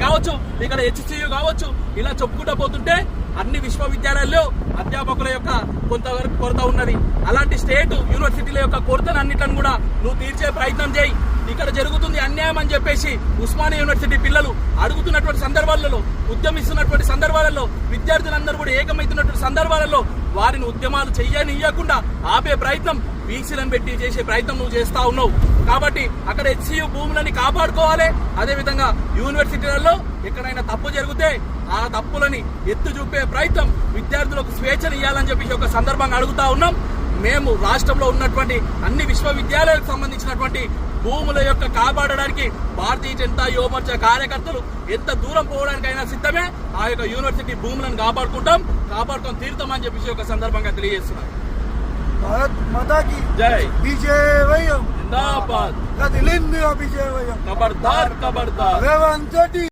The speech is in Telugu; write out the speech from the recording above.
కావచ్చు, ఇక్కడ HCU కావచ్చు, ఇలా చెప్పుకుంటూ పోతుంటే అన్ని విశ్వవిద్యాలయాల్లో అధ్యాపకుల యొక్క కొంతవరకు కొరత ఉన్నది. అలాంటి స్టేట్ యూనివర్సిటీల యొక్క కొరతను అన్నిటిని కూడా నువ్వు తీర్చే ప్రయత్నం చేయి. ఇక్కడ జరుగుతుంది అన్యాయం అని చెప్పేసి ఉస్మానియా యూనివర్సిటీ పిల్లలు అడుగుతున్నటువంటి సందర్భాలలో, ఉద్యమిస్తున్నటువంటి సందర్భాలలో, విద్యార్థులందరూ కూడా ఏకమైతున్నటువంటి సందర్భాలలో వారిని ఉద్యమాలు చెయ్యనియ్యకుండా ఆపే ప్రయత్నం బీసీలను పెట్టి చేసే ప్రయత్నం నువ్వు చేస్తా ఉన్నావు. కాబట్టి అక్కడ HCU భూములని కాపాడుకోవాలి. అదేవిధంగా యూనివర్సిటీలలో ఎక్కడైనా తప్పు జరిగితే ఆ తప్పులని ఎత్తు చూపే ప్రయత్నం, విద్యార్థులకు స్వేచ్ఛను ఇవ్వాలని చెప్పి ఒక సందర్భంగా అడుగుతా ఉన్నాం. మేము రాష్ట్రంలో ఉన్నటువంటి అన్ని విశ్వవిద్యాలయాలకు సంబంధించినటువంటి భూముల యొక్క కాపాడడానికి భారతీయ జనతా యువ మోర్చా కార్యకర్తలు ఎంత దూరం పోవడానికైనా సిద్ధమే. ఆ యొక్క యూనివర్సిటీ భూములను కాపాడుకొని తీరుతామని చెప్పి ఒక సందర్భంగా తెలియజేస్తున్నారు. భారత్ మాతా కీ జై. విజయవయం జిందాబాద్. కదిలింది విజయవయం. ఖబర్దార్ ఖబర్దార్. రేవంత్ రెడ్డి